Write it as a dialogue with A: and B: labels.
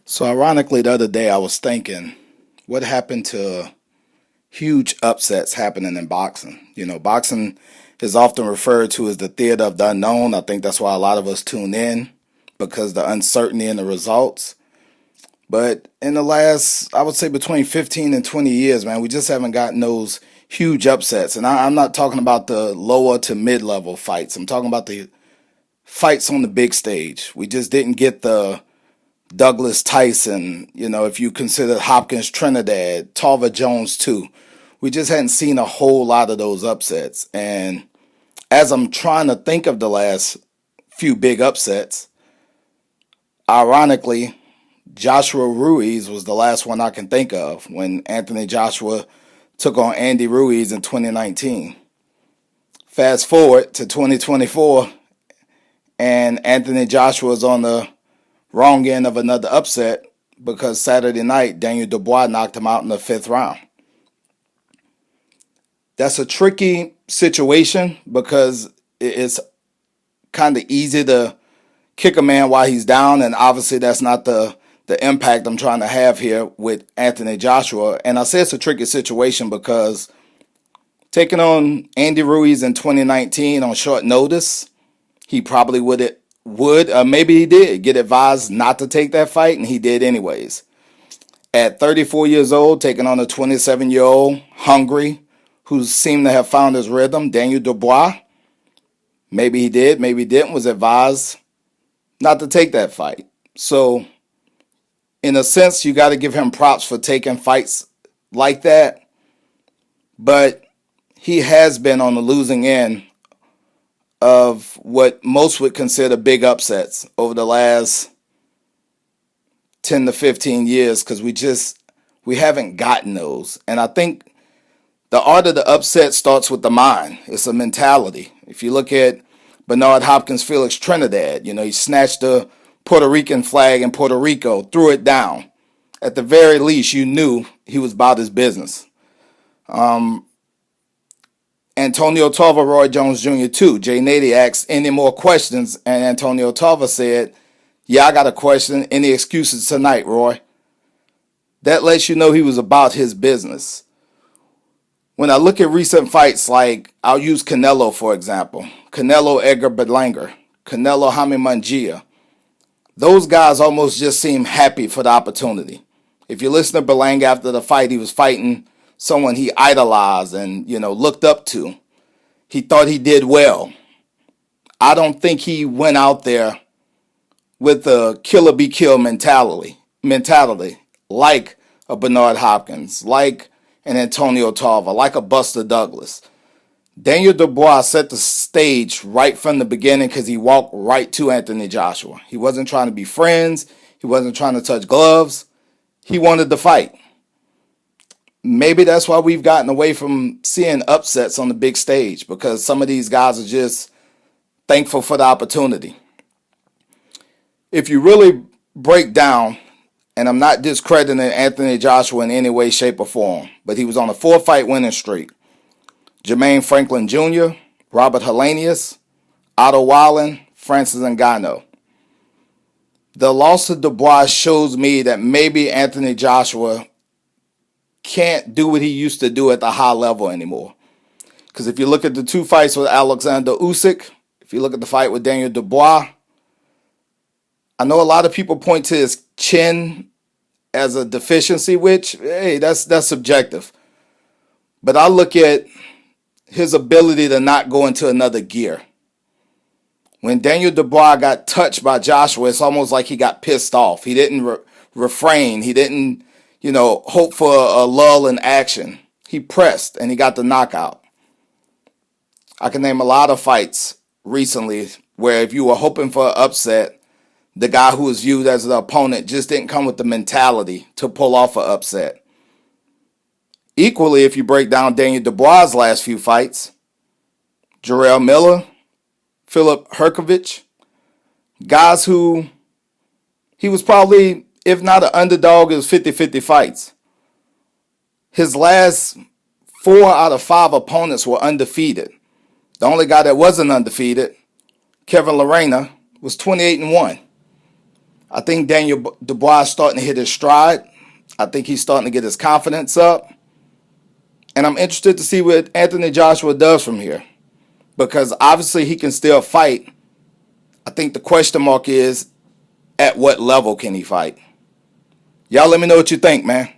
A: So ironically, the other day I was thinking, what happened to huge upsets happening in boxing? Boxing is often referred to as the theater of the unknown. I think that's why a lot of us tune in because the uncertainty in the results. But in the last, I would say between 15 and 20 years, man, we just haven't gotten those huge upsets. And I'm not talking about the lower to mid-level fights. I'm talking about the fights on the big stage. We just didn't get the Douglas Tyson, if you consider Hopkins Trinidad, Tarver Jones too. We just hadn't seen a whole lot of those upsets. And as I'm trying to think of the last few big upsets, ironically, Joshua Ruiz was the last one I can think of when Anthony Joshua took on Andy Ruiz in 2019. Fast forward to 2024, and Anthony Joshua is on the wrong end of another upset because Saturday night, Daniel Dubois knocked him out in the fifth round. That's a tricky situation because it's kind of easy to kick a man while he's down, and obviously that's not the impact I'm trying to have here with Anthony Joshua. And I say it's a tricky situation because taking on Andy Ruiz in 2019 on short notice, he probably would, maybe he did get advised not to take that fight, and he did anyways. At 34 years old, taking on a 27-year-old, hungry, who seemed to have found his rhythm, Daniel Dubois, maybe he did, maybe he didn't, was advised not to take that fight. So, in a sense, you got to give him props for taking fights like that, but he has been on the losing end of what most would consider big upsets over the last 10 to 15 years because we haven't gotten those. And I think the art of the upset starts with the mind. It's a mentality. If you look at Bernard Hopkins Felix Trinidad, he snatched the Puerto Rican flag in Puerto Rico, threw it down. At the very least, you knew he was about his business. Antonio Tarver, Roy Jones Jr. too. Jay Nady asked any more questions, and Antonio Tarver said, "Yeah, I got a question. Any excuses tonight, Roy?" That lets you know he was about his business. When I look at recent fights, like I'll use Canelo for example, Canelo Edgar Berlanga, Canelo Jaime Munguia, those guys almost just seem happy for the opportunity. If you listen to Berlanga after the fight, he was fighting someone he idolized and, looked up to. He thought he did well. I don't think he went out there with a killer be killed mentality like a Bernard Hopkins, like an Antonio Tarver, like a Buster Douglas. Daniel Dubois set the stage right from the beginning because he walked right to Anthony Joshua. He wasn't trying to be friends. He wasn't trying to touch gloves. He wanted to fight. Maybe that's why we've gotten away from seeing upsets on the big stage, because some of these guys are just thankful for the opportunity. If you really break down, and I'm not discrediting Anthony Joshua in any way, shape, or form, but he was on a 4-fight winning streak. Jermaine Franklin Jr., Robert Helenius, Otto Wallen, Francis Ngannou. The loss of Dubois shows me that maybe Anthony Joshua can't do what he used to do at the high level anymore. Because if you look at the 2 fights with Alexander Usyk, if you look at the fight with Daniel Dubois, I know a lot of people point to his chin as a deficiency, which, hey, that's subjective. But I look at his ability to not go into another gear. When Daniel Dubois got touched by Joshua, it's almost like he got pissed off. He didn't refrain. He didn't, hope for a lull in action. He pressed and he got the knockout. I can name a lot of fights recently where if you were hoping for an upset, the guy who was viewed as the opponent just didn't come with the mentality to pull off an upset. Equally, if you break down Daniel Dubois' last few fights, Jarrell Miller, Philip Herkovich, guys who he was probably, if not an underdog, it was 50-50 fights. His last 4 out of 5 opponents were undefeated. The only guy that wasn't undefeated, Kevin Lerena, was 28-1. I think Daniel Dubois is starting to hit his stride. I think he's starting to get his confidence up. And I'm interested to see what Anthony Joshua does from here. Because obviously he can still fight. I think the question mark is, at what level can he fight? Y'all let me know what you think, man.